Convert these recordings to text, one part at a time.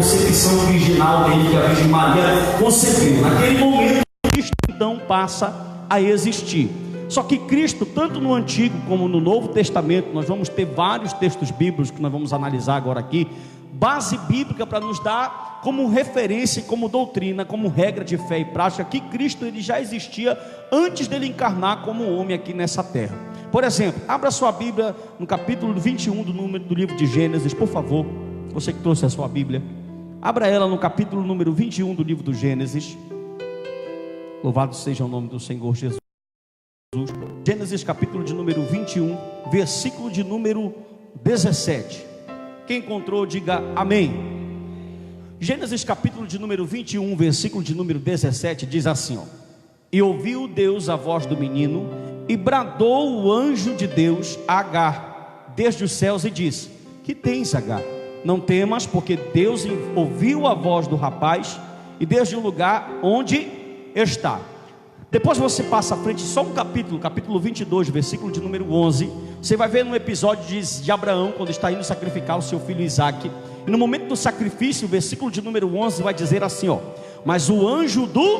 concepção original dele, que a Virgem Maria concebeu. Naquele momento, Cristo então passa a existir. Só que Cristo, tanto no Antigo como no Novo Testamento, nós vamos ter vários textos bíblicos que nós vamos analisar agora aqui, base bíblica para nos dar como referência, como doutrina, como regra de fé e prática, que Cristo ele já existia antes dele encarnar como homem aqui nessa terra. Por exemplo, abra sua Bíblia no capítulo 21 do livro de Gênesis, por favor. Você que trouxe a sua Bíblia, abra ela no capítulo número 21 do livro do Gênesis. Louvado seja o nome do Senhor Jesus. Gênesis capítulo de número 21, versículo de número 17. Quem encontrou, diga amém. Gênesis capítulo de número 21, versículo de número 17, diz assim, ó: E ouviu Deus a voz do menino, e bradou o anjo de Deus a Agar desde os céus e disse: Que tens, Agar? Não temas, porque Deus ouviu a voz do rapaz, e desde o lugar onde está. Depois você passa à frente só um capítulo 22, versículo de número 11. Você vai ver no episódio de Abraão, quando está indo sacrificar o seu filho Isaque. E no momento do sacrifício, o versículo de número 11 vai dizer assim, ó: Mas o anjo do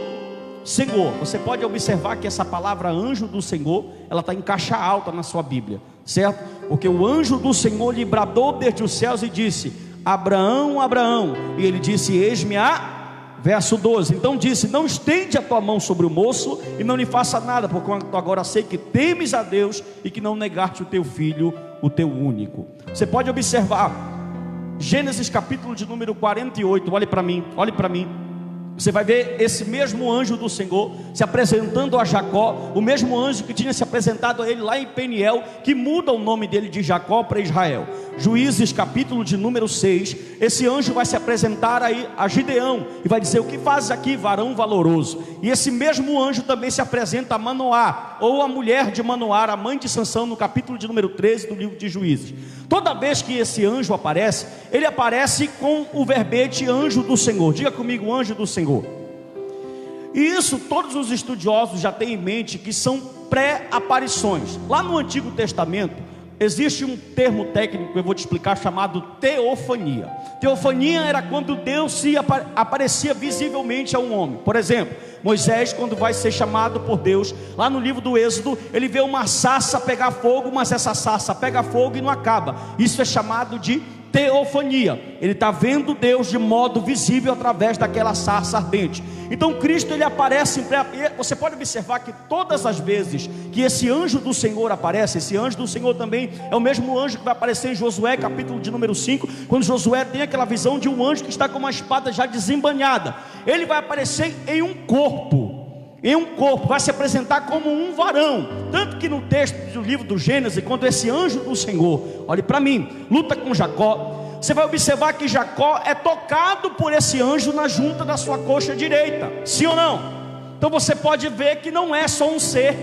Senhor. Você pode observar que essa palavra anjo do Senhor, ela está em caixa alta na sua Bíblia, certo? Porque o anjo do Senhor lhe bradou desde os céus e disse: Abraão, Abraão. E ele disse: Eis-me a... Verso 12, então disse: Não estende a tua mão sobre o moço e não lhe faça nada, porque agora sei que temes a Deus e que não negaste o teu filho, o teu único. Você pode observar Gênesis capítulo de número 48, olhe para mim. Você vai ver esse mesmo anjo do Senhor se apresentando a Jacó, o mesmo anjo que tinha se apresentado a ele lá em Peniel, que muda o nome dele de Jacó para Israel. Juízes capítulo de número 6, esse anjo vai se apresentar aí a Gideão e vai dizer: O que fazes aqui, varão valoroso? E esse mesmo anjo também se apresenta a Manoá, ou a mulher de Manoá, a mãe de Sansão, no capítulo de número 13 do livro de Juízes. Toda vez que esse anjo aparece, ele aparece com o verbete anjo do Senhor. Diga comigo, anjo do Senhor. E isso todos os estudiosos já têm em mente que são pré-aparições. Lá no Antigo Testamento existe um termo técnico que eu vou te explicar, chamado teofania. Teofania era quando Deus se aparecia visivelmente a um homem. Por exemplo, Moisés, quando vai ser chamado por Deus, lá no livro do Êxodo, ele vê uma sarça pegar fogo, mas essa sarça pega fogo e não acaba. Isso é chamado de teofania. Ele está vendo Deus de modo visível através daquela sarça ardente. Então Cristo ele aparece. Você pode observar que todas as vezes que esse anjo do Senhor aparece, esse anjo do Senhor também é o mesmo anjo que vai aparecer em Josué capítulo de número 5, quando Josué tem aquela visão de um anjo que está com uma espada já desembanhada. Ele vai aparecer em um corpo, vai se apresentar como um varão. Tanto que no texto do livro do Gênesis, quando esse anjo do Senhor, olhe para mim, luta com Jacó, você vai observar que Jacó é tocado por esse anjo na junta da sua coxa direita. Sim ou não? Então você pode ver que não é só um ser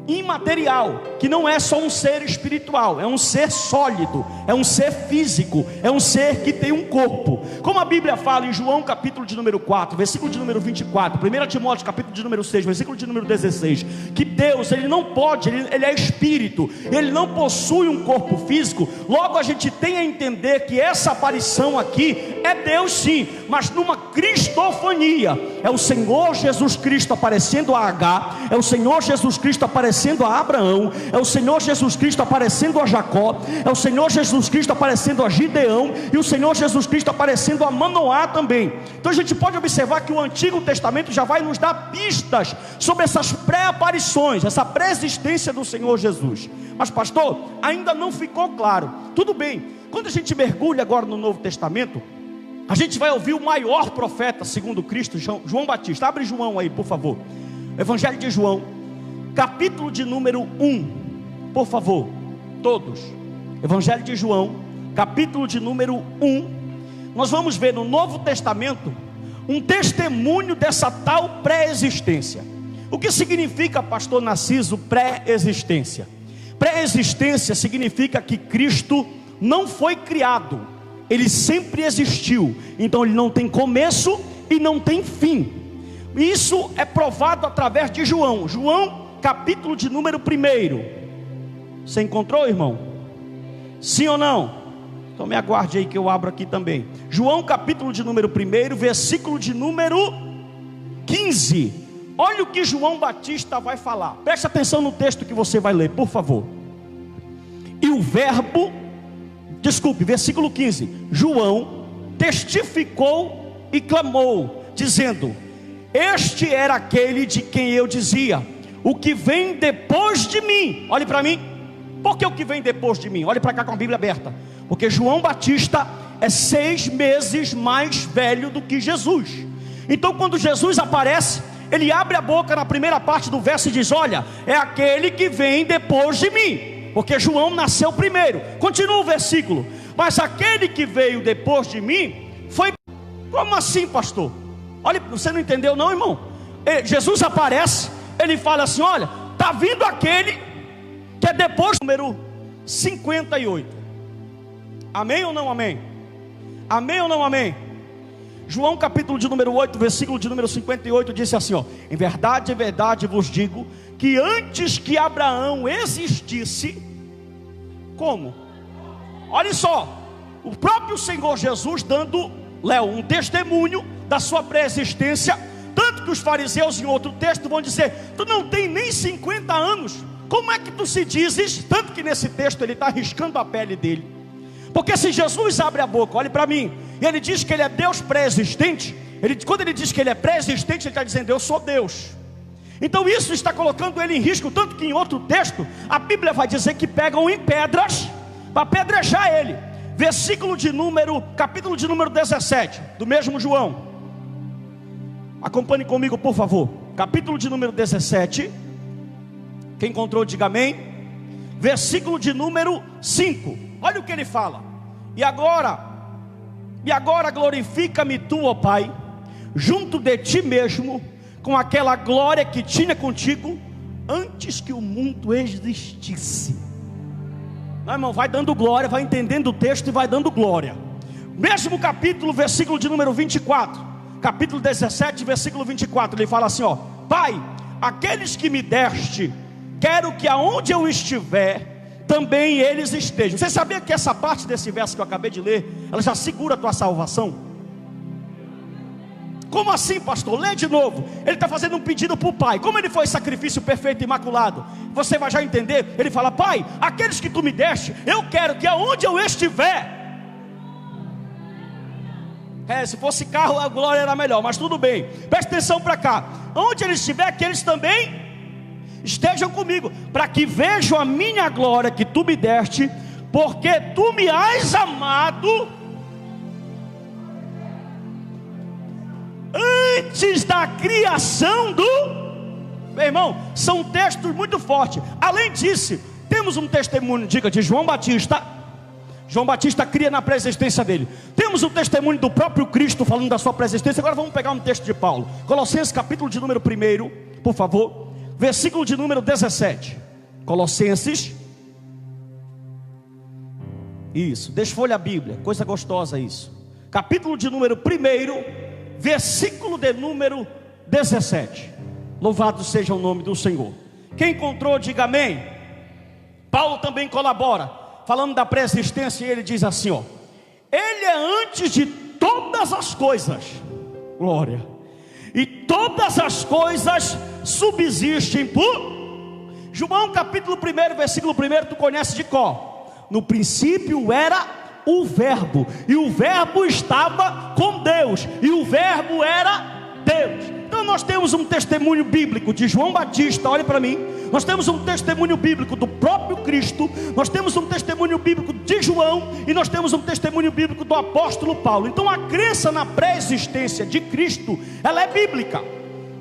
imaterial, que não é só um ser espiritual, é um ser sólido, é um ser físico, é um ser que tem um corpo. Como a Bíblia fala em João capítulo de número 4, versículo de número 24, 1 Timóteo capítulo de número 6, versículo de número 16, que Deus, ele não pode, ele é espírito, ele não possui um corpo físico. Logo a gente tem a entender que essa aparição aqui é Deus sim, mas numa cristofania. É o Senhor Jesus Cristo aparecendo a Agar, é o Senhor Jesus Cristo aparecendo a Abraão, é o Senhor Jesus Cristo aparecendo a Jacó, é o Senhor Jesus Cristo aparecendo a Gideão, e o Senhor Jesus Cristo aparecendo a Manoá também. Então a gente pode observar que o Antigo Testamento já vai nos dar pistas sobre essas pré-aparições, essa pré-existência do Senhor Jesus. Mas pastor, ainda não ficou claro. Tudo bem, quando a gente mergulha agora no Novo Testamento, a gente vai ouvir o maior profeta segundo Cristo, João Batista. Abre João aí, por favor. Evangelho de João, capítulo de número 1, por favor, todos. Evangelho de João, capítulo de número 1. Nós vamos ver no Novo Testamento um testemunho dessa tal pré-existência. O que significa, pastor Narciso, pré-existência? Pré-existência significa que Cristo não foi criado, ele sempre existiu. Então ele não tem começo e não tem fim. Isso é provado através de João. João capítulo de número 1. Você encontrou, irmão? Sim ou não? Então me aguarde aí que eu abro aqui também. João capítulo de número 1, versículo de número 15. Olha o que João Batista vai falar. Preste atenção no texto que você vai ler, por favor. E o verbo, versículo 15. João testificou e clamou, dizendo: este era aquele de quem eu dizia: o que vem depois de mim. Olhe para mim. Por que o que vem depois de mim? Olhe para cá com a Bíblia aberta. Porque João Batista é 6 meses mais velho do que Jesus. Então quando Jesus aparece, ele abre a boca na primeira parte do verso e diz: olha, é aquele que vem depois de mim. Porque João nasceu primeiro. Continua o versículo: mas aquele que veio depois de mim foi... Como assim, pastor? Olha, você não entendeu não, irmão? Jesus aparece, ele fala assim: olha, está vindo aquele que é depois do número 58. Amém ou não amém? Amém ou não amém? João capítulo de número 8, versículo de número 58 disse assim, ó: em verdade vos digo, que antes que Abraão existisse... Como? Olha só, o próprio Senhor Jesus dando, Léo, um testemunho da sua pré-existência. Tanto que os fariseus em outro texto vão dizer: tu não tem nem 50 anos, como é que tu se dizes? Tanto que nesse texto ele está arriscando a pele dele. Porque se Jesus abre a boca, olhe para mim, e ele diz que ele é Deus pré-existente, quando ele diz que ele é pré-existente, ele está dizendo: eu sou Deus. Então isso está colocando ele em risco. Tanto que em outro texto a Bíblia vai dizer que pegam em pedras para apedrejar ele. Capítulo de número 17 do mesmo João. Acompanhe comigo, por favor. Capítulo de número 17. Quem encontrou, diga amém. Versículo de número 5. Olha o que ele fala: e agora glorifica-me tu, ó Pai, junto de ti mesmo, com aquela glória que tinha contigo antes que o mundo existisse. Não, irmão, vai dando glória, vai entendendo o texto e vai dando glória. Mesmo capítulo, versículo de número 24. Capítulo 17, versículo 24. Ele fala assim, ó: Pai, aqueles que me deste, quero que aonde eu estiver, também eles estejam. Você sabia que essa parte desse verso que eu acabei de ler, ela já segura a tua salvação? Como assim, pastor? Lê de novo. Ele está fazendo um pedido para o Pai. Como ele foi sacrifício perfeito e imaculado, você vai já entender. Ele fala: Pai, aqueles que tu me deste, eu quero que aonde eu estiver... se fosse carro a glória era melhor, mas tudo bem. Preste atenção para cá. Onde ele estiver, que eles também estejam comigo, para que vejam a minha glória que tu me deste, porque tu me has amado antes da criação do... Meu irmão, são textos muito fortes. Além disso, temos um testemunho, diga, de João Batista. João Batista cria na pré-existência dele. Temos um testemunho do próprio Cristo falando da sua pré-existência. Agora vamos pegar um texto de Paulo. Colossenses capítulo de número 1, por favor, versículo de número 17. Colossenses. Isso, desfolha a Bíblia, coisa gostosa isso. Capítulo de número 1, versículo de número 17. Louvado seja o nome do Senhor. Quem encontrou, diga amém. Paulo também colabora, falando da pré-existência, e ele diz assim, ó: ele é antes de todas as coisas, glória, e todas as coisas subsistem por... João capítulo 1, versículo 1, tu conhece de cor. No princípio era o verbo, e o verbo estava com Deus, e o verbo era Deus. Então nós temos um testemunho bíblico de João Batista, olhe para mim. Nós temos um testemunho bíblico do próprio Cristo, nós temos um testemunho bíblico de João, e nós temos um testemunho bíblico do apóstolo Paulo. Então a crença na pré-existência de Cristo, ela é bíblica.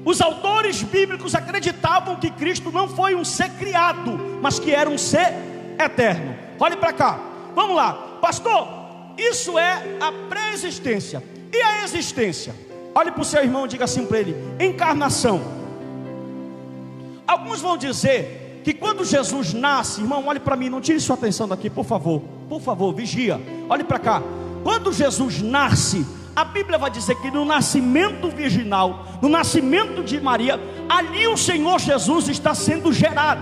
Os autores bíblicos acreditavam que Cristo não foi um ser criado, mas que era um ser eterno. Olhe para cá, vamos lá. Pastor, isso é a pré-existência. E a existência? Olhe para o seu irmão e diga assim para ele: encarnação. Alguns vão dizer que quando Jesus nasce, irmão, olhe para mim, não tire sua atenção daqui, por favor, vigia, olhe para cá. Quando Jesus nasce, a Bíblia vai dizer que no nascimento virginal, no nascimento de Maria, ali o Senhor Jesus está sendo gerado.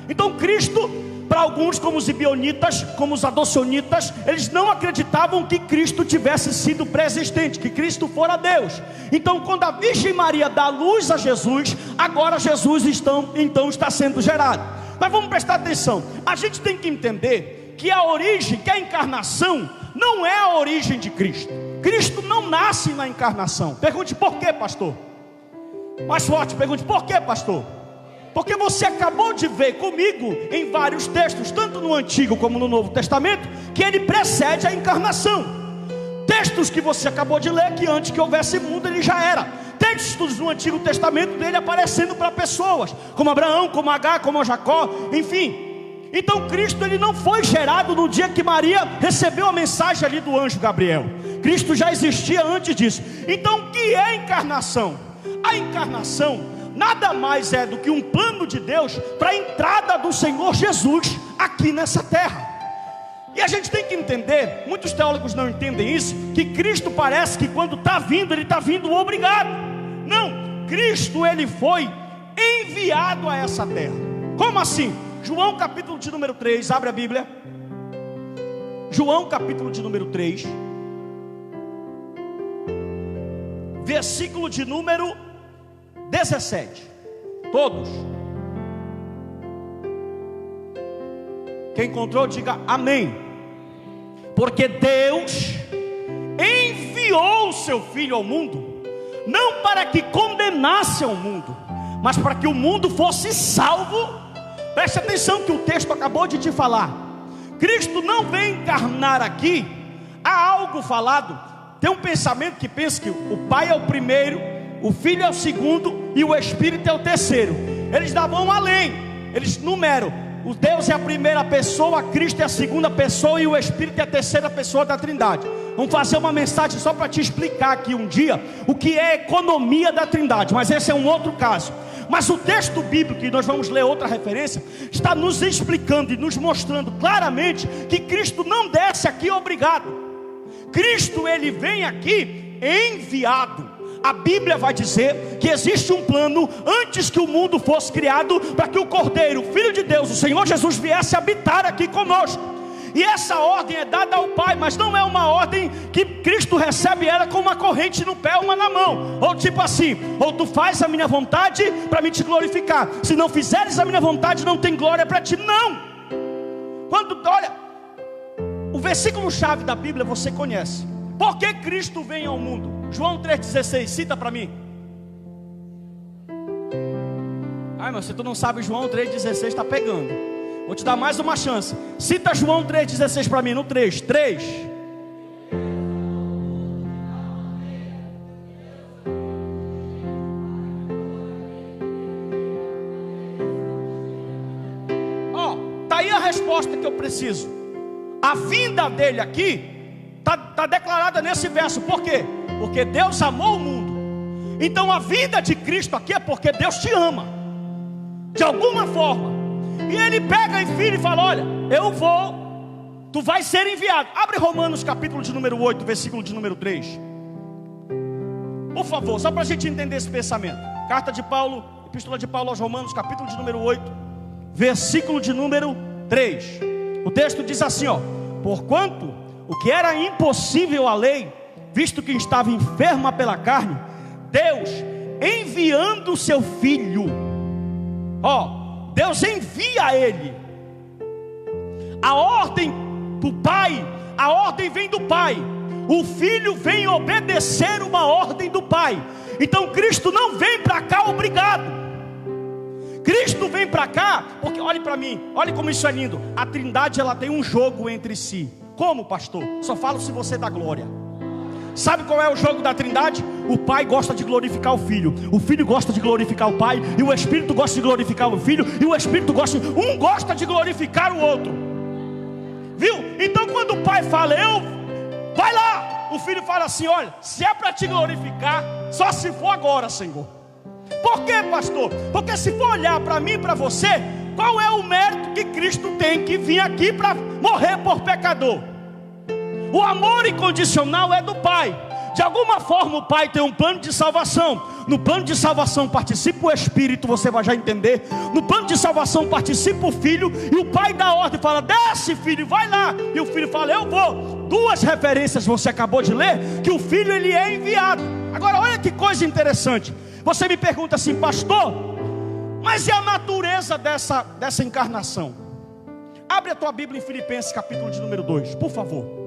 Então Cristo, Para alguns, como os ibionitas, como os adocionitas, eles não acreditavam que Cristo tivesse sido pré-existente, que Cristo fora Deus. Então, quando a Virgem Maria dá luz a Jesus, agora Jesus então está sendo gerado. Mas vamos prestar atenção, a gente tem que entender que a origem, que a encarnação, não é a origem de Cristo. Cristo não nasce na encarnação. Pergunte por quê, pastor? Mais forte, pergunte por quê, pastor? Porque você acabou de ver comigo em vários textos, tanto no Antigo como no Novo Testamento, que ele precede a encarnação. Textos que você acabou de ler, que antes que houvesse mundo ele já era. Textos no Antigo Testamento dele aparecendo para pessoas, como Abraão, como Agar, como Jacó, enfim. Então Cristo ele não foi gerado no dia que Maria recebeu a mensagem ali do anjo Gabriel. Cristo já existia antes disso. Então o que é a encarnação? A encarnação nada mais é do que um plano de Deus para a entrada do Senhor Jesus aqui nessa terra. E a gente tem que entender, muitos teólogos não entendem isso, que Cristo parece que quando está vindo, ele está vindo obrigado. Não, Cristo ele foi enviado a essa terra. Como assim? João capítulo de número 3, abre a Bíblia. João capítulo de número 3, versículo de número 17. Todos. Quem encontrou, diga amém. Porque Deus enviou o seu Filho ao mundo, não para que condenasse ao mundo, mas para que o mundo fosse salvo. Preste atenção que o texto acabou de te falar. Cristo não vem encarnar aqui. Há algo falado. Tem um pensamento que pensa que o Pai é o primeiro, o Filho é o segundo e o Espírito é o terceiro. Eles vão além, eles numeram. O Deus é a primeira pessoa, Cristo é a segunda pessoa e o Espírito é a terceira pessoa da Trindade. Vamos fazer uma mensagem só para te explicar aqui um dia o que é a economia da Trindade, mas esse é um outro caso. Mas o texto bíblico, que nós vamos ler outra referência, está nos explicando e nos mostrando claramente que Cristo não desce aqui obrigado. Cristo ele vem aqui enviado. A Bíblia vai dizer que existe um plano antes que o mundo fosse criado, para que o Cordeiro, o Filho de Deus, o Senhor Jesus viesse habitar aqui conosco. E essa ordem é dada ao Pai, mas não é uma ordem que Cristo recebe ela com uma corrente no pé, uma na mão, ou tipo assim, ou tu faz a minha vontade para me te glorificar, se não fizeres a minha vontade não tem glória para ti. Não. Quando, olha, o versículo chave da Bíblia você conhece. Por que Cristo vem ao mundo? João 3,16, cita para mim. Ai, mas se tu não sabe João 3,16 está pegando. Vou te dar mais uma chance. Cita João 3,16 para mim, no 3. Ó, tá aí a resposta que eu preciso. A vinda dele aqui tá declarada nesse verso. Por quê? Porque Deus amou o mundo. Então a vinda de Cristo aqui é porque Deus te ama, de alguma forma. E ele pega e filho e fala: olha, eu vou, tu vais ser enviado. Abre Romanos capítulo de número 8, versículo de número 3. Por favor, só para a gente entender esse pensamento. Carta de Paulo, epístola de Paulo aos Romanos, capítulo de número 8, versículo de número 3. O texto diz assim, ó: porquanto o que era impossível à lei, visto que estava enferma pela carne, Deus enviando o seu Filho, ó, Deus envia a ele. A ordem do Pai, a ordem vem do Pai. O Filho vem obedecer uma ordem do Pai. Então Cristo não vem para cá obrigado. Cristo vem para cá porque, olhe para mim, olhe como isso é lindo. A Trindade ela tem um jogo entre si. Como, pastor? Só falo se você dá glória. Sabe qual é o jogo da Trindade? O Pai gosta de glorificar o Filho, o Filho gosta de glorificar o Pai, e o Espírito gosta de glorificar o Filho, e o Espírito gosta, um gosta de glorificar o outro. Viu? Então quando o Pai fala, vai lá, o Filho fala assim: olha, se é para te glorificar, só se for agora, Senhor. Por quê, pastor? Porque se for olhar para mim e para você, qual é o mérito que Cristo tem que vir aqui para morrer por pecador? O amor incondicional é do Pai. De alguma forma o Pai tem um plano de salvação. No plano de salvação participa o Espírito, você vai já entender. No plano de salvação participa o Filho, e o Pai dá ordem, fala: desce, filho, vai lá. E o Filho fala: eu vou. Duas referências você acabou de ler, que o Filho ele é enviado. Agora olha que coisa interessante. Você me pergunta assim: pastor, mas e a natureza dessa encarnação? Abre a tua Bíblia em Filipenses capítulo de número 2, por favor.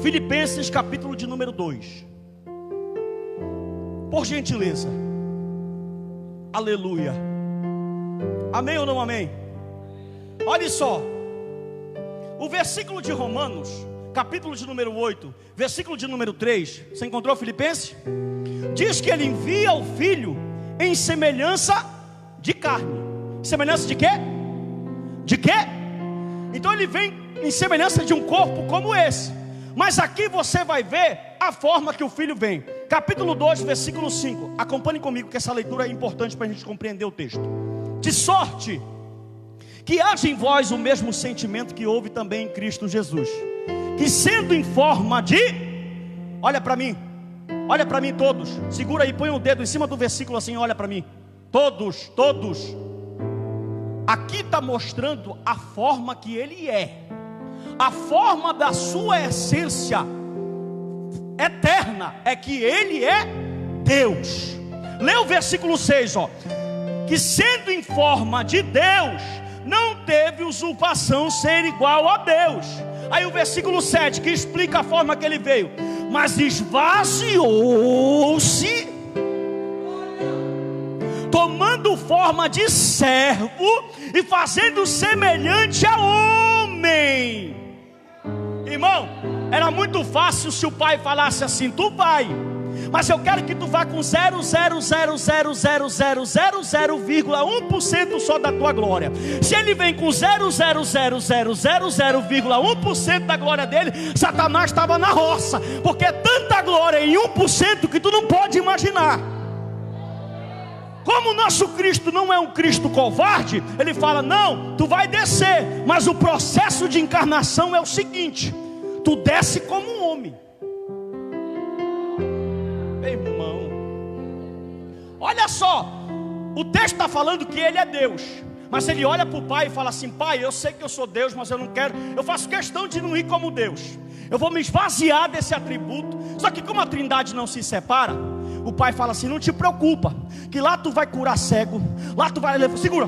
Filipenses capítulo de número 2. Por gentileza. Aleluia. Amém ou não amém? Olha só. O versículo de Romanos, capítulo de número 8, versículo de número 3. Você encontrou Filipenses? Diz que ele envia o Filho em semelhança de carne. Semelhança de quê? De quê? Então ele vem em semelhança de um corpo como esse. Mas aqui você vai ver a forma que o Filho vem. Capítulo 2, versículo 5. Acompanhe comigo, que essa leitura é importante para a gente compreender o texto. De sorte que haja em vós o mesmo sentimento que houve também em Cristo Jesus, que sendo em forma de... Olha para mim todos. Segura aí, põe o dedo em cima do versículo assim, olha para mim. Todos. Aqui está mostrando a forma que ele é. A forma da sua essência eterna é que ele é Deus. Lê o versículo 6, ó. Que sendo em forma de Deus, não teve usurpação ser igual a Deus. Aí o versículo 7, que explica a forma que ele veio. Mas esvaziou-se, tomando forma de servo e fazendo semelhante a homem. Irmão, era muito fácil se o pai falasse assim: tu vai, mas eu quero que tu vá com 0,0000000,1% só da tua glória. Se ele vem com 0,00000,1% da glória dele, Satanás estava na roça, porque é tanta glória em 1% que tu não pode imaginar. Como o nosso Cristo não é um Cristo covarde, ele fala: não, tu vai descer, mas o processo de encarnação é o seguinte: tu desce como um homem. Irmão, olha só, o texto está falando que ele é Deus, mas ele olha para o pai e fala assim: pai, eu sei que eu sou Deus, mas eu não quero, eu faço questão de não ir como Deus, eu vou me esvaziar desse atributo. Só que como a Trindade não se separa, o pai fala assim: não te preocupa, que lá tu vai curar cego, lá tu vai levar, segura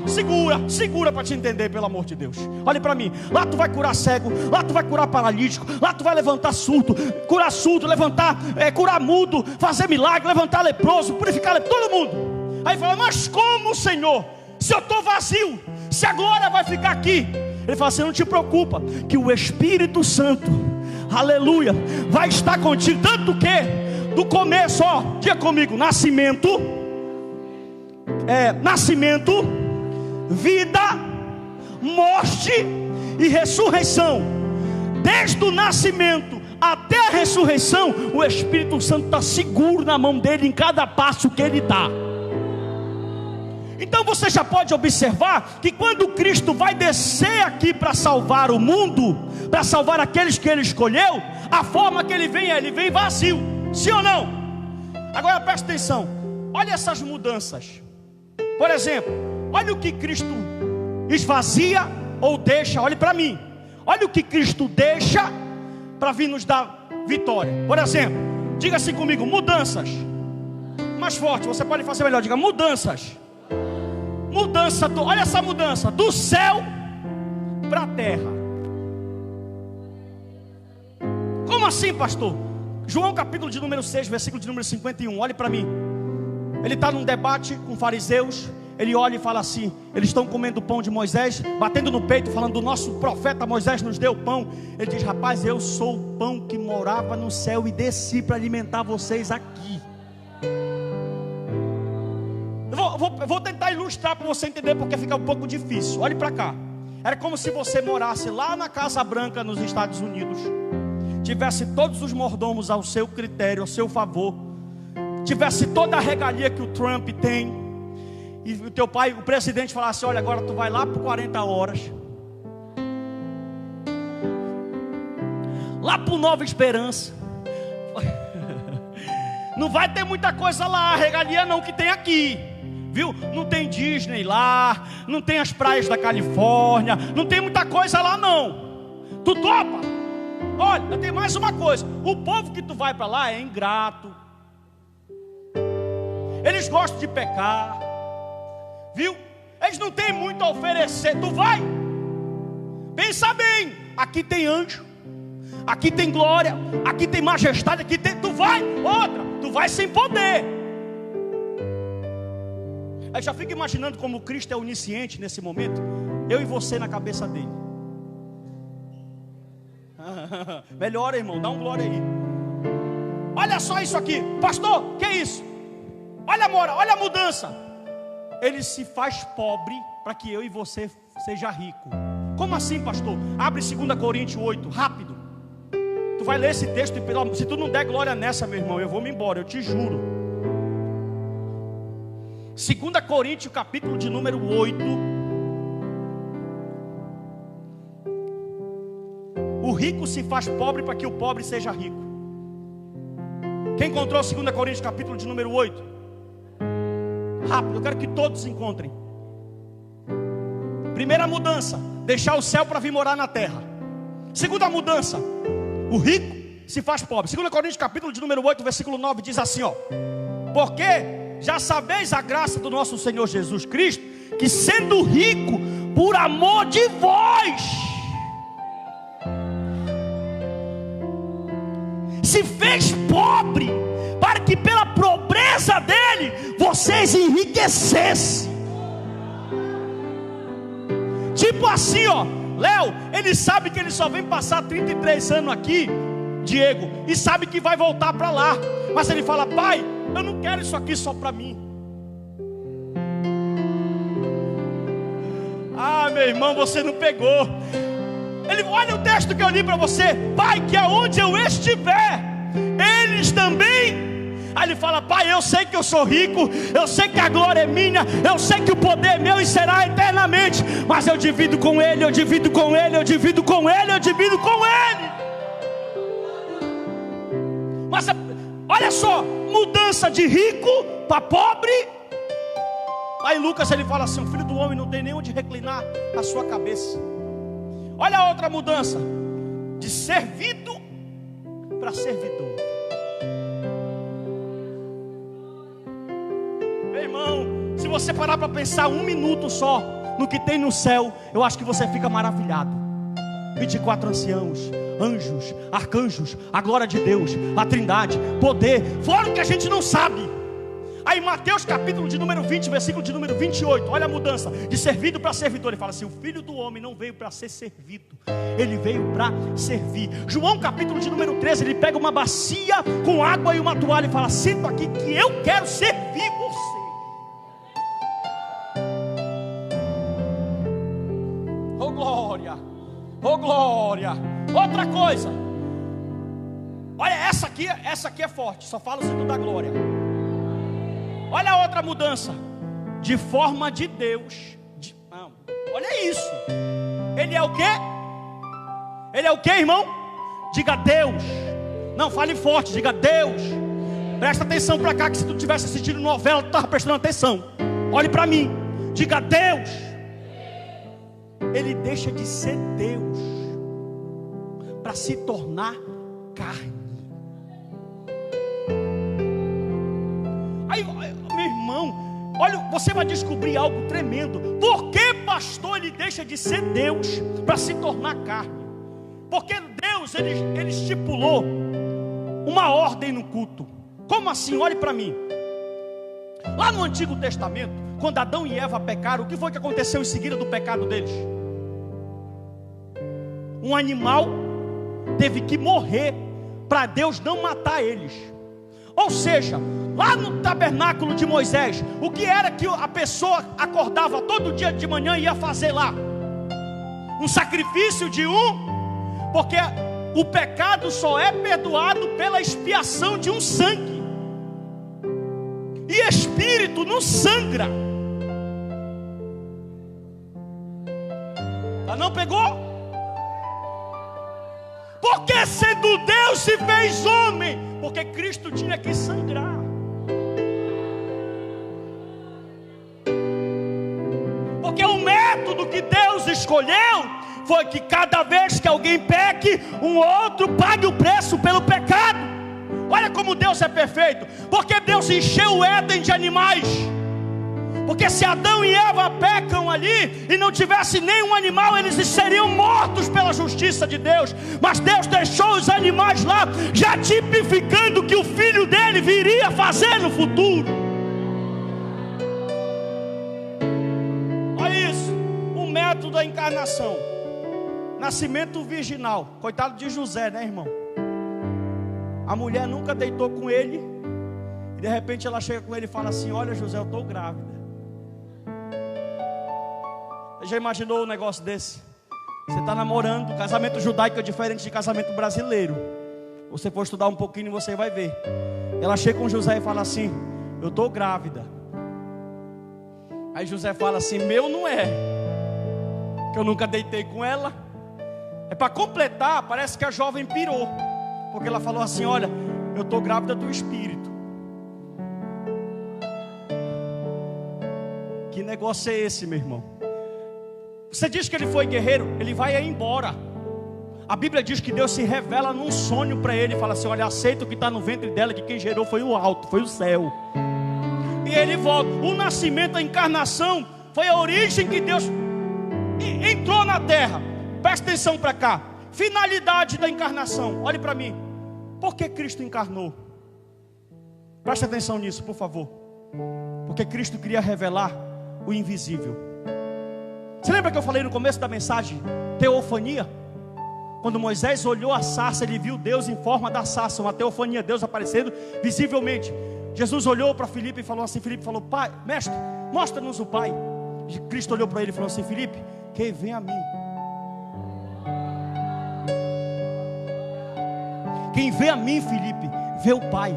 para te entender, pelo amor de Deus. Olhe para mim, lá tu vai curar cego, lá tu vai curar paralítico, lá tu vai levantar surdo, curar surdo, levantar, curar mudo, fazer milagre, levantar leproso, purificar todo mundo. Aí fala: mas como, Senhor, se eu estou vazio, se a glória vai ficar aqui? Ele fala assim: não te preocupa, que o Espírito Santo, aleluia, vai estar contigo. Tanto que do começo, ó, diga comigo: nascimento, vida, morte e ressurreição. Desde o nascimento até a ressurreição, o Espírito Santo está seguro na mão dele em cada passo que ele dá. Então você já pode observar que quando Cristo vai descer aqui para salvar o mundo, para salvar aqueles que ele escolheu, a forma que ele vem vazio. Sim ou não? Agora presta atenção. Olha essas mudanças. Por exemplo, olha o que Cristo esvazia ou deixa. Olhe para mim. Olha o que Cristo deixa para vir nos dar vitória. Por exemplo, diga assim comigo: mudanças. Mais forte, você pode fazer melhor. Diga: mudanças. Olha essa mudança, do céu para a terra. Como assim, pastor? João capítulo de número 6, versículo de número 51. Olhe para mim. Ele está num debate com fariseus. Ele olha e fala assim: eles estão comendo o pão de Moisés, batendo no peito, falando: do nosso profeta Moisés nos deu pão. Ele diz: rapaz, eu sou o pão que morava no céu e desci para alimentar vocês aqui. Eu vou tentar ilustrar para você entender, porque fica um pouco difícil. Olhe para cá. Era como se você morasse lá na Casa Branca, nos Estados Unidos, tivesse todos os mordomos ao seu critério, ao seu favor, tivesse toda a regalia que o Trump tem, e o teu pai, o presidente, falasse: olha, agora tu vai lá por 40 horas, lá para o Nova Esperança. Não vai ter muita coisa lá, regalia não que tem aqui, viu? Não tem Disney lá, não tem as praias da Califórnia, não tem muita coisa lá não. Tu topa? Olha, tem mais uma coisa: o povo que tu vai para lá é ingrato, eles gostam de pecar, viu? Eles não têm muito a oferecer. Tu vai? Pensa bem, aqui tem anjo, aqui tem glória, aqui tem majestade, aqui tem... Tu vai? Outra, tu vai sem poder. Aí já fica imaginando como Cristo é onisciente nesse momento, eu e você na cabeça dele. Melhora, irmão, dá um glória aí. Olha só isso aqui, pastor, que é isso? Olha a mora, olha a mudança. Ele se faz pobre para que eu e você seja rico. Como assim, pastor? Abre 2 Coríntios 8, rápido. Tu vai ler esse texto e se tu não der glória nessa, meu irmão, eu vou me embora, eu te juro. 2 Coríntios, capítulo de número 8. O rico se faz pobre para que o pobre seja rico. Quem encontrou 2 Coríntios, capítulo de número 8? Rápido, eu quero que todos encontrem. Primeira mudança: deixar o céu para vir morar na terra. Segunda mudança: o rico se faz pobre. 2 Coríntios capítulo de número 8, versículo 9 diz assim, ó: porque já sabeis a graça do nosso Senhor Jesus Cristo, que sendo rico, por amor de vós, se fez pobre, para que pela pobreza dele vocês enriquecessem. Tipo assim, ó, Léo, ele sabe que ele só vem passar 33 anos aqui, Diego, e sabe que vai voltar para lá, mas ele fala: pai, eu não quero isso aqui só para mim. Ah, meu irmão, você não pegou. Ele, olha o texto que eu li para você: pai, que aonde eu estiver, eles também. Aí ele fala: pai, eu sei que eu sou rico, eu sei que a glória é minha, eu sei que o poder é meu e será eternamente, mas eu divido com ele, eu divido com ele, eu divido com ele, eu divido com ele. Mas olha só, mudança de rico para pobre. Aí em Lucas ele fala assim: o filho do homem não tem nem onde reclinar a sua cabeça. Olha a outra mudança: de servido para servidor. Meu irmão, se você parar para pensar um minuto só no que tem no céu, eu acho que você fica maravilhado. 24 anciãos, anjos, arcanjos, a glória de Deus, a trindade, poder, fora o que a gente não sabe. Aí Mateus capítulo de número 20, versículo de número 28, olha a mudança: de servido para servidor. Ele fala assim: o filho do homem não veio para ser servido, ele veio para servir. João capítulo de número 13, ele pega uma bacia com água e uma toalha e fala: senta aqui que eu quero servir você. Oh glória, oh glória. Outra coisa, olha, essa aqui é forte, só fala o Senhor da glória. Olha a outra mudança: de forma de Deus. Olha isso. Ele é o quê? Ele é o quê, irmão? Diga Deus. Não, fale forte, diga Deus. Presta atenção para cá, que se tu tivesse assistindo novela, tu estava prestando atenção. Olhe para mim, diga Deus. Ele deixa de ser Deus para se tornar carne. Aí, meu irmão, olha, você vai descobrir algo tremendo. Por que, pastor, ele deixa de ser Deus para se tornar carne? Porque Deus, ele estipulou uma ordem no culto. Como assim? Olhe para mim. Lá no Antigo Testamento, quando Adão e Eva pecaram, o que foi que aconteceu em seguida do pecado deles? Um animal teve que morrer para Deus não matar eles. Ou seja, lá no tabernáculo de Moisés, o que era que a pessoa acordava todo dia de manhã e ia fazer lá? Um sacrifício de porque o pecado só é perdoado pela expiação de um sangue, e espírito não sangra. Não pegou? Porque sendo Deus se fez homem, porque Cristo tinha que sangrar. Porque o método que Deus escolheu foi que cada vez que alguém peque, um outro pague o preço pelo pecado. Olha como Deus é perfeito. Porque Deus encheu o Éden de animais. Porque se Adão e Eva pecam ali e não tivesse nenhum animal, eles seriam mortos pela justiça de Deus. Mas Deus deixou os animais lá, já tipificando o que o filho dele viria fazer no futuro. Olha isso, o método da encarnação. Nascimento virginal. Coitado de José, né, irmão? A mulher nunca deitou com ele, e de repente ela chega com ele e fala assim: olha, José, eu estou grávida. Você já imaginou um negócio desse? Você está namorando. Casamento judaico é diferente de casamento brasileiro. Você for estudar um pouquinho e você vai ver. Ela chega com José e fala assim: eu estou grávida. Aí José fala assim: meu não é, que eu nunca deitei com ela. É para completar, parece que a jovem pirou, porque ela falou assim: olha, eu estou grávida do Espírito. Que negócio é esse, meu irmão? Você diz que ele foi guerreiro, ele vai aí embora. A Bíblia diz que Deus se revela num sonho para ele, fala assim: olha, aceita o que está no ventre dela, que quem gerou foi o alto, foi o céu. E ele volta. O nascimento, a encarnação, foi a origem que Deus entrou na terra. Presta atenção para cá. Finalidade da encarnação, olhe para mim. Por que Cristo encarnou? Preste atenção nisso, por favor. Porque Cristo queria revelar o invisível. Você lembra que eu falei no começo da mensagem, teofania? Quando Moisés olhou a sarça, ele viu Deus em forma da sarça, uma teofania, Deus aparecendo visivelmente. Jesus olhou para Filipe e falou assim: Filipe falou: pai, mestre, mostra-nos o Pai. Cristo olhou para ele e falou assim: Filipe, quem vem a mim? Quem vê a mim, Filipe, vê o Pai.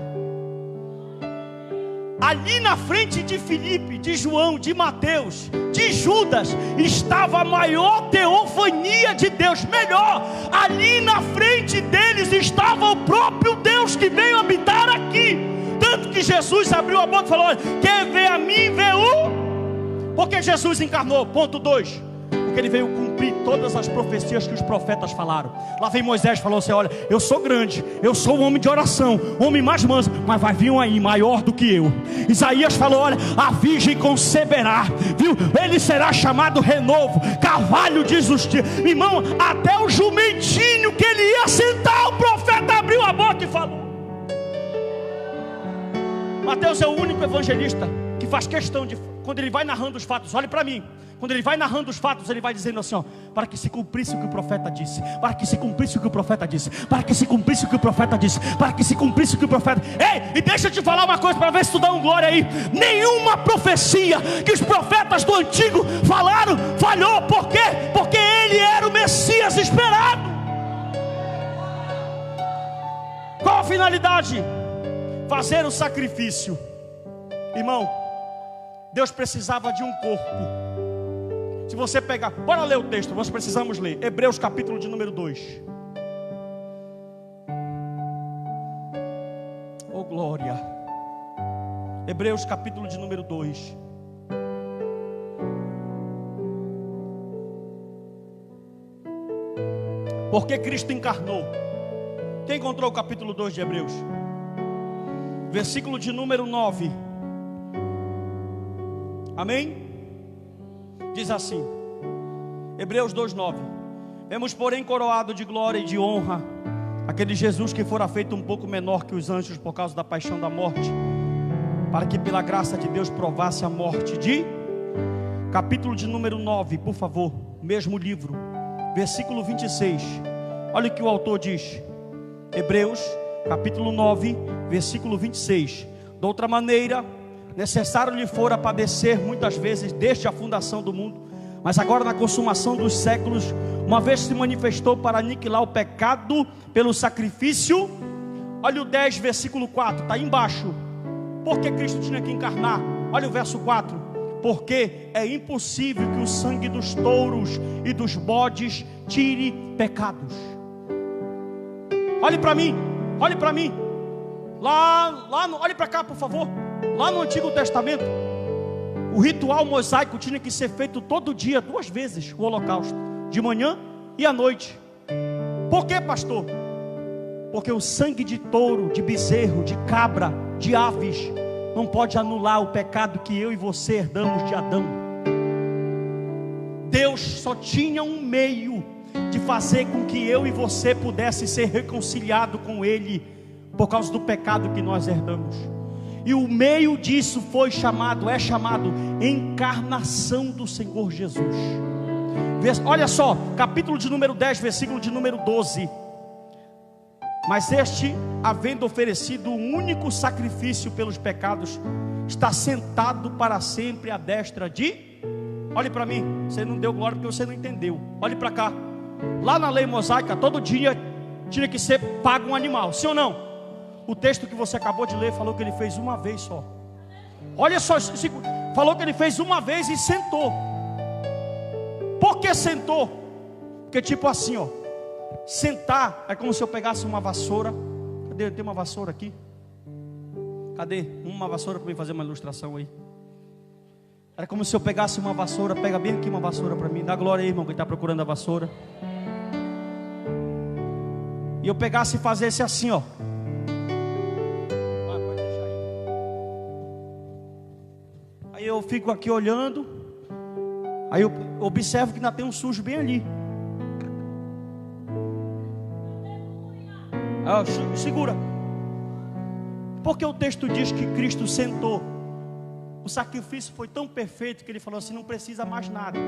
Ali na frente de Filipe, de João, de Mateus, de Judas, estava a maior teofania de Deus. Melhor, ali na frente deles estava o próprio Deus que veio habitar aqui. Tanto que Jesus abriu a boca e falou: olha, quem vê a mim, vê o... Porque Jesus encarnou, ponto 2. Porque ele veio cumprir todas as profecias que os profetas falaram. Lá vem Moisés e falou assim: olha, eu sou grande, eu sou um homem de oração, um homem mais manso, mas vai vir um aí maior do que eu. Isaías falou: olha, a virgem conceberá, viu? Ele será chamado renovo, carvalho de justiça. Irmão, até o jumentinho que ele ia sentar, o profeta abriu a boca e falou. Mateus é o único evangelista que faz questão de, quando ele vai narrando os fatos, olhe para mim, quando ele vai narrando os fatos, ele vai dizendo assim: ó, para que se cumprisse o que o profeta disse, para que se cumprisse o que o profeta disse, para que se cumprisse o que o profeta disse, para que se cumprisse o que o profeta... Ei, e deixa eu te falar uma coisa para ver se tu dá um glória aí. Nenhuma profecia que os profetas do antigo falaram falhou. Por quê? Porque ele era o Messias esperado. Qual a finalidade? Fazer o sacrifício. Irmão, Deus precisava de um corpo. Se você pegar, bora ler o texto, nós precisamos ler Hebreus capítulo de número 2. Oh glória. Hebreus capítulo de número 2. Porque Cristo encarnou. Quem encontrou o capítulo 2 de Hebreus? Versículo de número 9. Amém? Diz assim, Hebreus 2:9: vemos porém coroado de glória e de honra aquele Jesus que fora feito um pouco menor que os anjos por causa da paixão da morte, para que pela graça de Deus provasse a morte de... Capítulo de número 9, por favor, mesmo livro, versículo 26. Olha o que o autor diz. Hebreus capítulo 9, versículo 26. De outra maneira, necessário lhe fora padecer muitas vezes desde a fundação do mundo, mas agora na consumação dos séculos, uma vez se manifestou para aniquilar o pecado pelo sacrifício. Olha o 10, versículo 4, está aí embaixo. Por que Cristo tinha que encarnar? Olha o verso 4: porque é impossível que o sangue dos touros e dos bodes tire pecados. Olhe para mim, olhe para mim. Olhe para cá, por favor. Lá no Antigo Testamento, o ritual mosaico tinha que ser feito todo dia, 2 vezes, o holocausto, de manhã e à noite. Por quê, pastor? Porque o sangue de touro, de bezerro, de cabra, de aves, não pode anular o pecado que eu e você herdamos de Adão. Deus só tinha um meio de fazer com que eu e você pudesse ser reconciliado com Ele, por causa do pecado que nós herdamos. E o meio disso é chamado encarnação do Senhor Jesus. Olha só, capítulo de número 10, versículo de número 12. Mas este, havendo oferecido um único sacrifício pelos pecados, está sentado para sempre à destra de... Olhe para mim, você não deu glória porque você não entendeu. Olhe para cá. Lá na lei mosaica, todo dia tinha que ser pago um animal, sim ou não? O texto que você acabou de ler falou que ele fez uma vez só. Olha só, falou que ele fez uma vez e sentou. Por que sentou? Porque tipo assim, ó, sentar é como se eu pegasse uma vassoura. Cadê? Tem uma vassoura aqui? Cadê? Uma vassoura para mim fazer uma ilustração aí. Era como se eu pegasse uma vassoura. Pega bem aqui uma vassoura para mim. Dá glória aí, irmão, que está procurando a vassoura. E eu pegasse e fizesse assim, ó. Aí eu fico aqui olhando. Aí eu observo que ainda tem um sujo bem ali. Segura. Porque o texto diz que Cristo sentou. O sacrifício foi tão perfeito que ele falou assim: não precisa mais nada.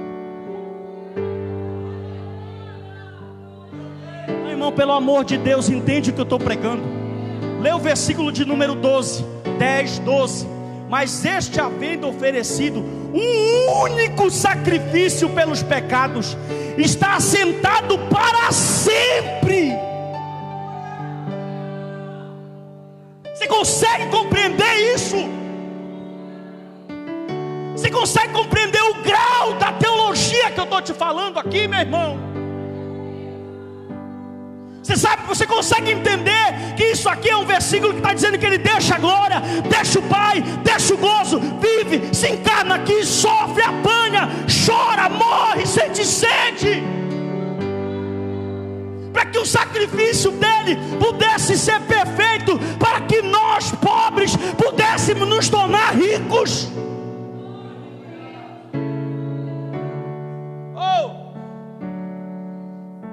Meu irmão, pelo amor de Deus, entende o que eu estou pregando. Lê o versículo de número 12, 10, 12. Mas este, havendo oferecido um único sacrifício pelos pecados, está assentado para sempre. Você consegue compreender isso? Você consegue compreender o grau da teologia que eu estou te falando aqui, meu irmão? Você sabe, você consegue entender que isso aqui é um versículo que está dizendo que ele deixa a glória, deixa o Pai, deixa o gozo, vive, se encarna aqui, sofre, apanha, chora, morre, sente sede, para que o sacrifício dele pudesse ser perfeito, para que nós pobres pudéssemos nos tornar ricos.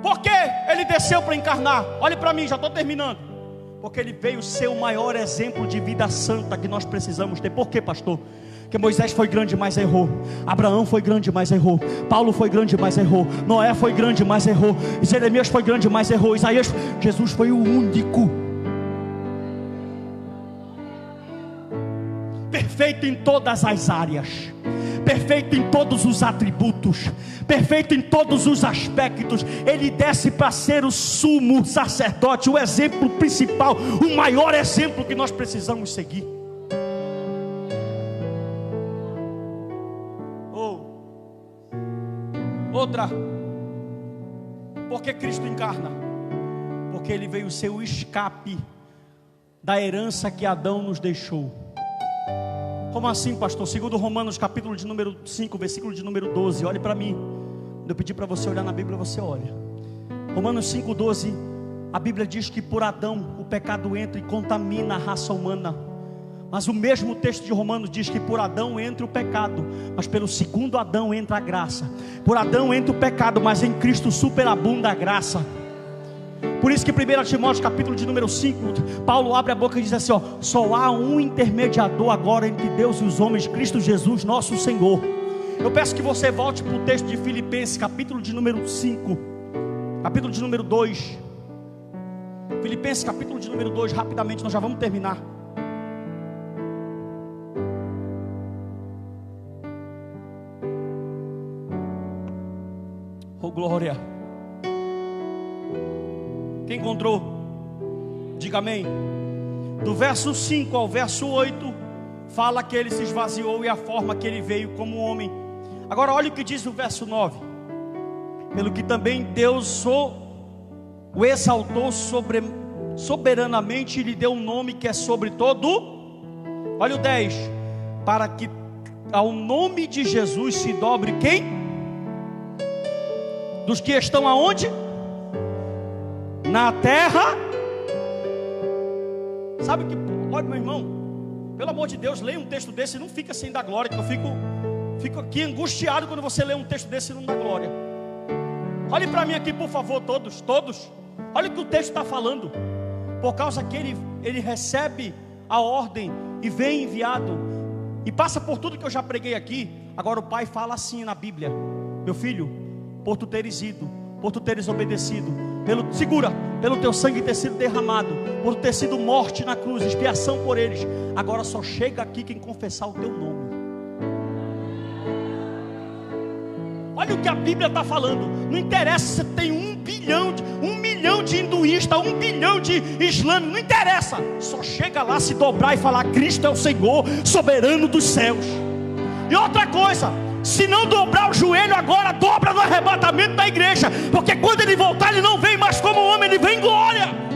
Por que ele desceu para encarnar? Olhe para mim, já estou terminando. Porque ele veio ser o maior exemplo de vida santa que nós precisamos ter. Por quê, pastor? Porque Moisés foi grande, mas errou. Abraão foi grande, mas errou. Paulo foi grande, mas errou. Noé foi grande, mas errou. Jeremias foi grande, mas errou. Isaías, Jesus foi o único. Perfeito em todas as áreas, perfeito em todos os atributos, perfeito em todos os aspectos. Ele desce para ser o sumo sacerdote, o exemplo principal, o maior exemplo que nós precisamos seguir. Outra, porque Cristo encarna? Porque ele veio ser o escape da herança que Adão nos deixou. Como assim, pastor? Segundo Romanos, capítulo de número 5, versículo de número 12. Olhe para mim. Eu pedi para você olhar na Bíblia, você olha. Romanos 5, 12. A Bíblia diz que por Adão o pecado entra e contamina a raça humana. Mas o mesmo texto de Romanos diz que por Adão entra o pecado, mas pelo segundo Adão entra a graça. Por Adão entra o pecado, mas em Cristo superabunda a graça. Por isso que 1 Timóteo capítulo de número 5, Paulo abre a boca e diz assim, ó: só há um intermediador agora entre Deus e os homens, Cristo Jesus nosso Senhor. Eu peço que você volte para o texto de Filipenses capítulo de número 5, capítulo de número 2. Filipenses capítulo de número 2, rapidamente, nós já vamos terminar. Oh glória. Quem encontrou? Diga amém. Do verso 5 ao verso 8 fala que ele se esvaziou e a forma que ele veio como homem. Agora olha o que diz o verso 9. Pelo que também Deus o exaltou soberanamente lhe deu um nome que é sobre todo. Olha o 10. Para que ao nome de Jesus se dobre quem? Dos que estão aonde? Na terra. Sabe o que? Olha, meu irmão, pelo amor de Deus, leia um texto desse e não fica sem dar glória, que eu fico aqui angustiado quando você lê um texto desse e não dá glória. Olhe para mim aqui, por favor, todos. Olha o que o texto está falando. Por causa que ele recebe a ordem e vem enviado e passa por tudo que eu já preguei aqui. Agora o Pai fala assim na Bíblia: meu filho, por tu teres ido, por tu teres obedecido, pelo teu sangue ter sido derramado, por ter sido morte na cruz, expiação por eles, agora só chega aqui quem confessar o teu nome. Olha o que a Bíblia está falando. Não interessa se tem 1 milhão de hinduístas, 1 bilhão de islâmicos, não interessa. Só chega lá, se dobrar e falar: Cristo é o Senhor, soberano dos céus. E outra coisa, se não dobrar o joelho agora, dobra no arrebatamento da igreja, porque quando ele voltar, ele não vem mais como homem, ele vem em glória.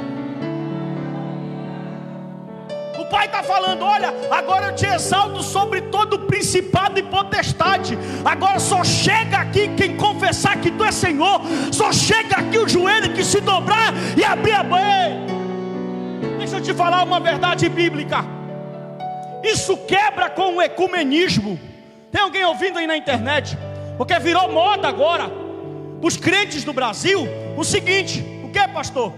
O Pai está falando: olha, agora eu te exalto sobre todo principado e potestade. Agora só chega aqui quem confessar que tu és Senhor. Só chega aqui o joelho que se dobrar e abrir a boca. Deixa eu te falar uma verdade bíblica. Isso quebra com o ecumenismo. Tem alguém ouvindo aí na internet? Porque virou moda agora os crentes do Brasil o seguinte: o que, pastor?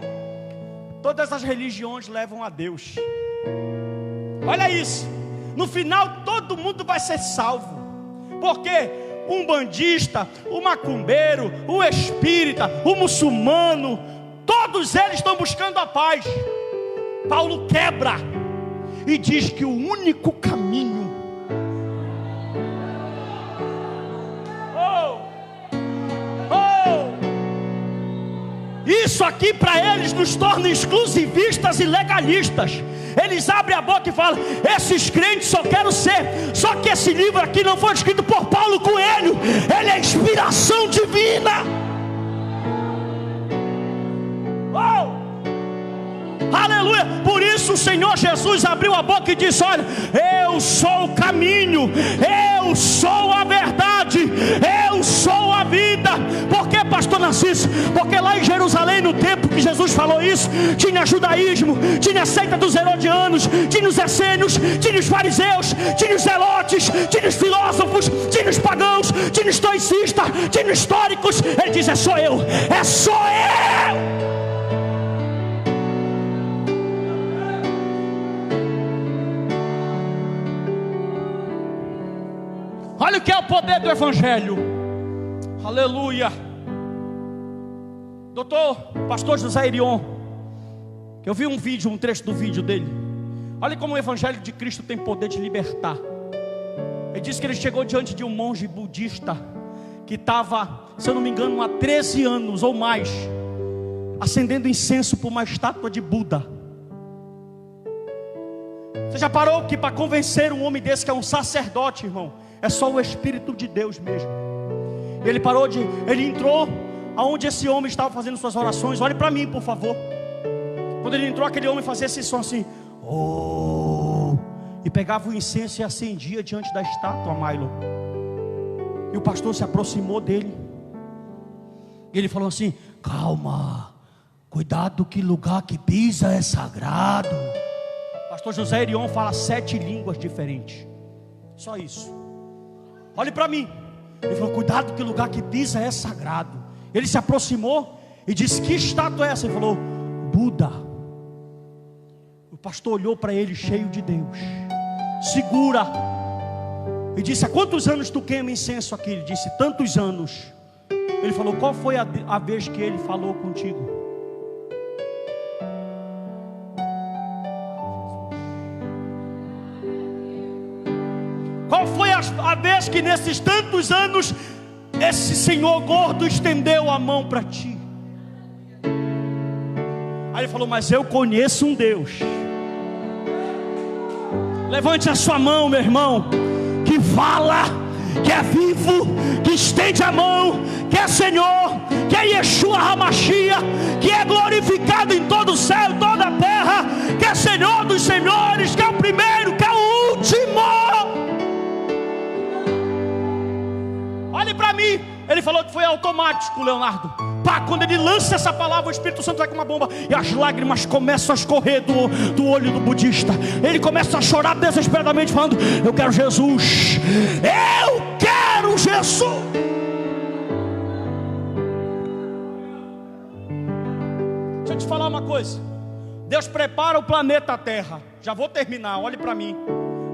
Todas as religiões levam a Deus. Olha isso. No final todo mundo vai ser salvo. Porque um bandista, o macumbeiro, o espírita, o muçulmano, todos eles estão buscando a paz. Paulo quebra e diz que o único caminho isso aqui para eles nos torna exclusivistas e legalistas. Eles abrem a boca e falam: esses crentes só quero ser. Só que esse livro aqui não foi escrito por Paulo Coelho. Ele é inspiração divina. Aleluia. Por isso o Senhor Jesus abriu a boca e disse: olha, eu sou o caminho, eu sou a verdade, eu sou a vida. Por que, pastor Narciso? Porque lá em Jerusalém, no tempo que Jesus falou isso, tinha judaísmo, tinha a seita dos herodianos, tinha os essênios, tinha os fariseus, tinha os zelotes, tinha os filósofos, tinha os pagãos, tinha os estoicistas, tinha os históricos. Ele diz: é só eu, é só eu. Olha o que é o poder do Evangelho. Aleluia. Pastor José Irion, eu vi um trecho do vídeo dele. Olha como o Evangelho de Cristo tem poder de libertar. Ele disse que ele chegou diante de um monge budista que estava, se eu não me engano, há 13 anos ou mais acendendo incenso por uma estátua de Buda. Você já parou que para convencer um homem desse, que é um sacerdote, irmão, é só o Espírito de Deus mesmo. Ele entrou aonde esse homem estava fazendo suas orações. Olhe para mim, por favor. Quando ele entrou, aquele homem fazia esse som assim, e pegava o incenso e acendia diante da estátua, Milo. E o pastor se aproximou dele e ele falou assim: calma, cuidado que lugar que pisa é sagrado. Pastor José Irion fala 7 línguas diferentes. Só isso. Olhe para mim. Ele falou: cuidado que o lugar que pisa é sagrado. Ele se aproximou e disse: que estátua é essa? Ele falou: Buda. O pastor olhou para ele cheio de Deus. Segura. E disse: há quantos anos tu queima incenso aqui? Ele disse: tantos anos. Ele falou: qual foi a vez que ele falou contigo? Qual foi a vez que nesses tantos anos esse senhor gordo estendeu a mão para ti? Aí ele falou: mas eu conheço um Deus. Levante a sua mão, meu irmão, que fala, que é vivo, que estende a mão, que é Senhor, que é Yeshua HaMashiach, que é glorificado em todo o céu e toda a terra, que é Senhor dos senhores, que é o primeiro, que é o último. Olhe para mim. Ele falou que foi automático, Leonardo. Pá, quando ele lança essa palavra, o Espírito Santo vai com uma bomba e as lágrimas começam a escorrer do olho do budista. Ele começa a chorar desesperadamente, falando: eu quero Jesus, eu quero Jesus. Deixa eu te falar uma coisa. Deus prepara o planeta Terra. Já vou terminar, olhe para mim.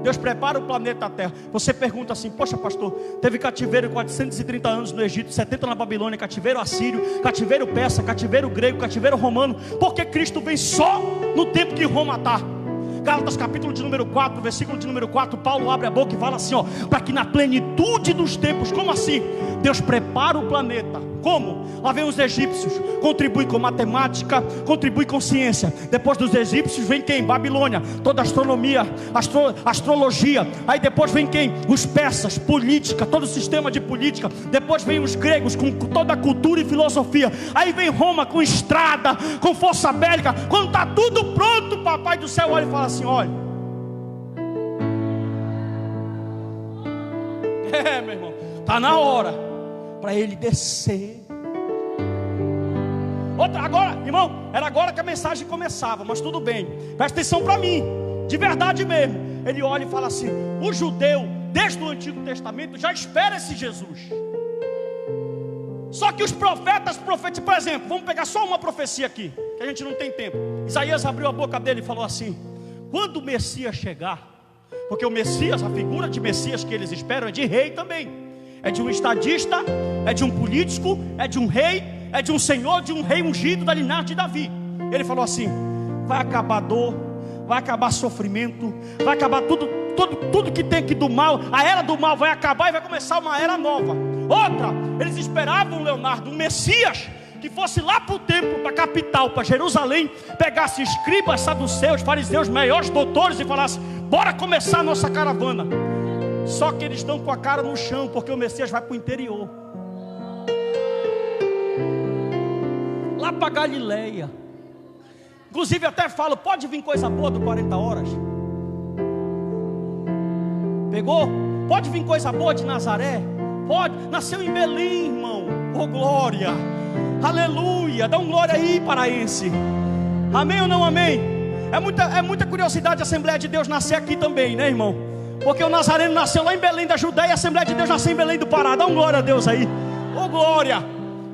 Deus prepara o planeta Terra. Você pergunta assim: poxa pastor, teve cativeiro 430 anos no Egito, 70 na Babilônia, cativeiro assírio, cativeiro persa, cativeiro grego, cativeiro romano. Por que Cristo vem só no tempo que Roma está? Gálatas capítulo de número 4, versículo de número 4, Paulo abre a boca e fala assim, ó: para que na plenitude dos tempos. Como assim? Deus prepara o planeta. Como? Lá vem os egípcios, contribui com matemática, contribui com ciência. Depois dos egípcios vem quem? Babilônia, toda a astronomia, astrologia. Aí depois vem quem? Os persas, política, todo o sistema de política. Depois vem os gregos com toda a cultura e filosofia. Aí vem Roma com estrada, com força bélica. Quando está tudo pronto, papai do céu olha e fala assim: olha, meu irmão, está na hora para ele descer. Outra, agora, irmão, era agora que a mensagem começava, mas tudo bem, presta atenção para mim, de verdade mesmo. Ele olha e fala assim: o judeu, desde o Antigo Testamento, já espera esse Jesus. Só que os profetas profetizam. Por exemplo, vamos pegar só uma profecia aqui, que a gente não tem tempo. Isaías abriu a boca dele e falou assim: quando o Messias chegar, porque o Messias, a figura de Messias que eles esperam é de rei também. É de um estadista, é de um político, é de um rei, é de um senhor, de um rei ungido da linhagem de Davi. Ele falou assim: vai acabar dor, vai acabar sofrimento, vai acabar tudo que tem aqui do mal. A era do mal vai acabar e vai começar uma era nova. Outra, eles esperavam, Leonardo, um Messias que fosse lá para o templo, para a capital, para Jerusalém, pegasse escribas, saduceus, fariseus, maiores doutores e falasse: bora começar a nossa caravana. Só que eles estão com a cara no chão, porque o Messias vai para o interior, lá para Galileia. Inclusive até falo: pode vir coisa boa do 40 horas? Pegou? Pode vir coisa boa de Nazaré? Pode. Nasceu em Belém, irmão. Oh glória, aleluia. Dá um glória aí, paraense. Amém ou não amém? É muita curiosidade a Assembleia de Deus nascer aqui também, né, irmão? Porque o Nazareno nasceu lá em Belém da Judéia, a Assembleia de Deus nasceu em Belém do Pará. Dá um glória a Deus aí. Oh glória.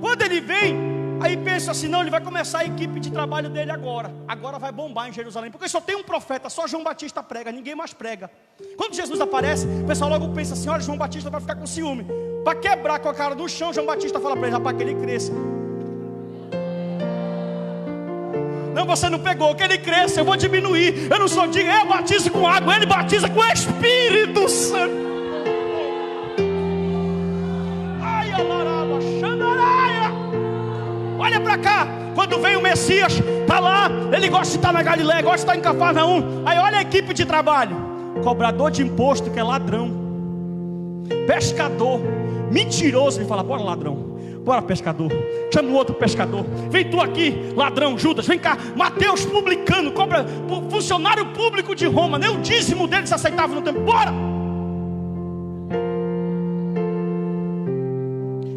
Quando ele vem, aí pensa assim: não, ele vai começar a equipe de trabalho dele agora. Agora vai bombar em Jerusalém, porque só tem um profeta, só João Batista prega, ninguém mais prega. Quando Jesus aparece, o pessoal logo pensa assim: olha, João Batista vai ficar com ciúme. Para quebrar com a cara no chão, João Batista fala para ele: rapaz, que ele cresça. Não, você não pegou, que ele cresça, eu vou diminuir. Eu não sou digno, eu batizo com água, ele batiza com o Espírito Santo. Ai, alaraba, xandaraia. Olha para cá, quando vem o Messias, está lá, ele gosta de estar na Galileia, gosta de estar em Cafarnaum. Aí olha a equipe de trabalho: cobrador de imposto, que é ladrão, pescador, mentiroso. Ele fala: bora ladrão, bora pescador, chama o outro pescador, vem tu aqui, ladrão, Judas, vem cá, Mateus, publicano, cobra, funcionário público de Roma, nem o dízimo deles aceitava no tempo, bora.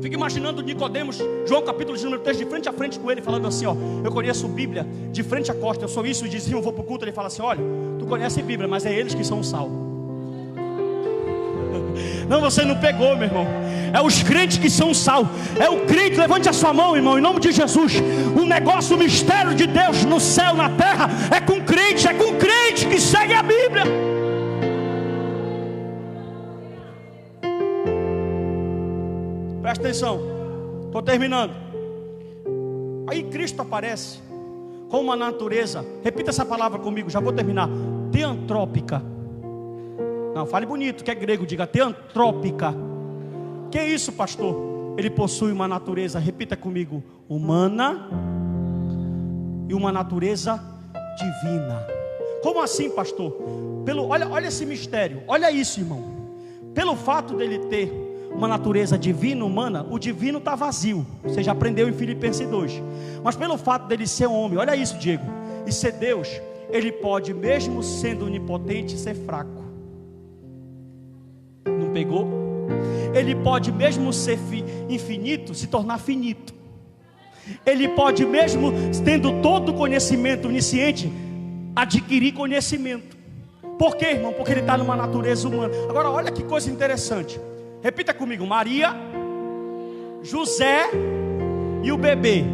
Fica imaginando Nicodemos, João capítulo de número 3, de frente a frente com ele, falando assim: ó, eu conheço Bíblia de frente a costa, eu sou isso, e dizia: eu vou para o culto. Ele fala assim: olha, tu conhece Bíblia, mas é eles que são o sal. Não, você não pegou, meu irmão. É os crentes que são o sal. É o crente, levante a sua mão, irmão, em nome de Jesus. O negócio, o mistério de Deus no céu, na terra, é com crente que segue a Bíblia. Presta atenção, estou terminando. Aí Cristo aparece com uma natureza, repita essa palavra comigo, já vou terminar. Teantrópica. Não, fale bonito, que é grego, diga teantrópica. Que é isso, pastor? Ele possui uma natureza, repita comigo, humana e uma natureza divina. Como assim, pastor? Olha esse mistério, olha isso, irmão. Pelo fato dele ter uma natureza divina, humana, o divino está vazio. Você já aprendeu em Filipenses 2. Mas pelo fato dele ser homem, olha isso, Diego, e ser Deus, ele pode, mesmo sendo onipotente, ser fraco. Não pegou? Ele pode, mesmo ser infinito, se tornar finito. Ele pode, mesmo tendo todo o conhecimento onisciente, adquirir conhecimento. Por quê, irmão? Porque ele está numa natureza humana. Agora olha que coisa interessante. Repita comigo: Maria, José e o bebê.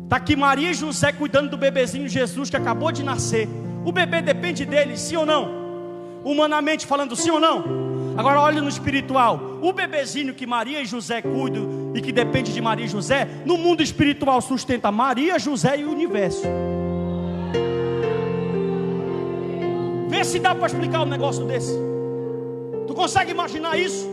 Está aqui Maria e José cuidando do bebezinho Jesus que acabou de nascer. O bebê depende dele, sim ou não? Humanamente falando, sim ou não? Agora olha no espiritual. O bebezinho que Maria e José cuidam e que depende de Maria e José, no mundo espiritual sustenta Maria, José e o universo. Vê se dá para explicar um negócio desse. Tu consegue imaginar isso?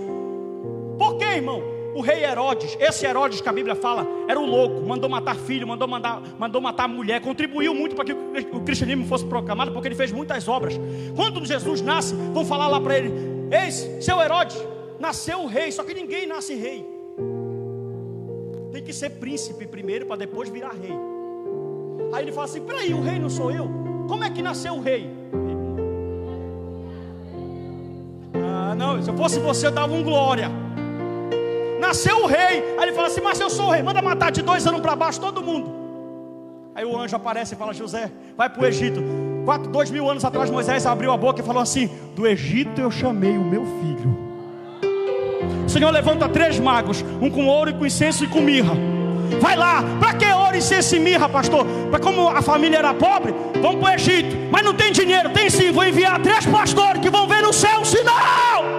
Por quê, irmão? O rei Herodes, esse Herodes que a Bíblia fala, era um louco, mandou matar filho, mandou matar mulher, contribuiu muito para que o cristianismo fosse proclamado, porque ele fez muitas obras. Quando Jesus nasce, vão falar lá para ele: eis, seu Herodes, nasceu o rei. Só que ninguém nasce rei. Tem que ser príncipe primeiro, para depois virar rei. Aí ele fala assim: peraí, o rei não sou eu? Como é que nasceu o rei? Ah, não, se eu fosse você eu dava um glória. Nasceu o rei. Aí ele fala assim: mas eu sou o rei, manda matar de 2 anos para baixo todo mundo. Aí o anjo aparece e fala: José, vai para o Egito. 2.000 anos atrás Moisés abriu a boca e falou assim: do Egito eu chamei o meu filho. O Senhor levanta 3 magos, um com ouro e com incenso e com mirra. Vai lá. Para que ouro, incenso e mirra, pastor? Para como a família era pobre, vamos para o Egito. Mas não tem dinheiro. Tem sim, vou enviar 3 pastores que vão ver no céu o sinal.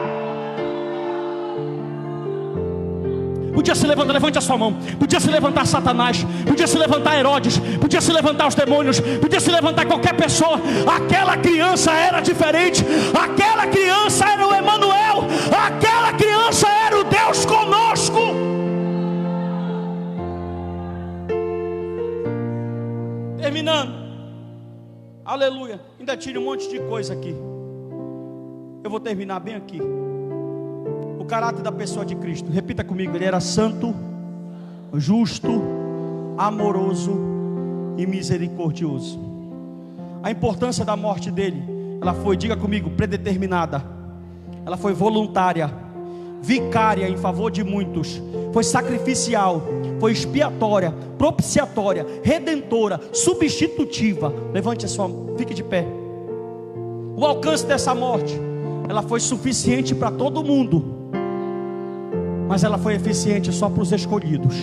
Podia se levantar, levante a sua mão. Podia se levantar Satanás, podia se levantar Herodes, podia se levantar os demônios, podia se levantar qualquer pessoa. Aquela criança era diferente. Aquela criança era o Emanuel. Aquela criança era o Deus conosco. Terminando, aleluia. Ainda tira um monte de coisa aqui. Eu vou terminar bem aqui. O caráter da pessoa de Cristo, repita comigo: ele era santo, justo, amoroso e misericordioso. A importância da morte dele, ela foi, diga comigo, predeterminada. Ela foi voluntária, vicária em favor de muitos, foi sacrificial, foi expiatória, propiciatória, redentora, substitutiva. Levante a sua mão, fique de pé. O alcance dessa morte, ela foi suficiente para todo mundo, mas ela foi eficiente só para os escolhidos.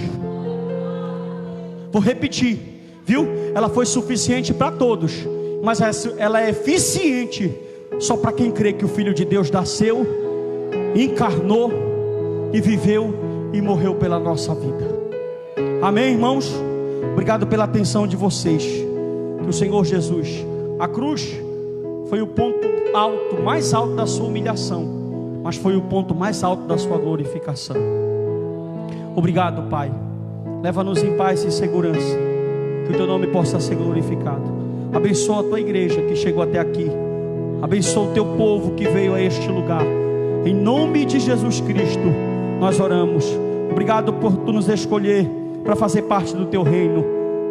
Vou repetir, viu? Ela foi suficiente para todos, mas ela é eficiente só para quem crê que o Filho de Deus nasceu, encarnou e viveu e morreu pela nossa vida. Amém, irmãos? Obrigado pela atenção de vocês. Que o Senhor Jesus, a cruz foi o ponto alto, mais alto da sua humilhação, mas foi o ponto mais alto da sua glorificação. Obrigado, Pai. Leva-nos em paz e segurança, que o teu nome possa ser glorificado. Abençoa a tua igreja que chegou até aqui. Abençoa o teu povo que veio a este lugar. Em nome de Jesus Cristo nós oramos. Obrigado por tu nos escolher para fazer parte do teu reino.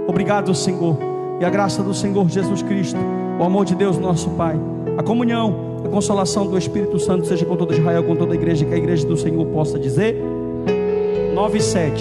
Obrigado, Senhor. E a graça do Senhor Jesus Cristo, o amor de Deus nosso Pai, a comunhão, a consolação do Espírito Santo seja com todo Israel, com toda a igreja, que a igreja do Senhor possa dizer 9:7.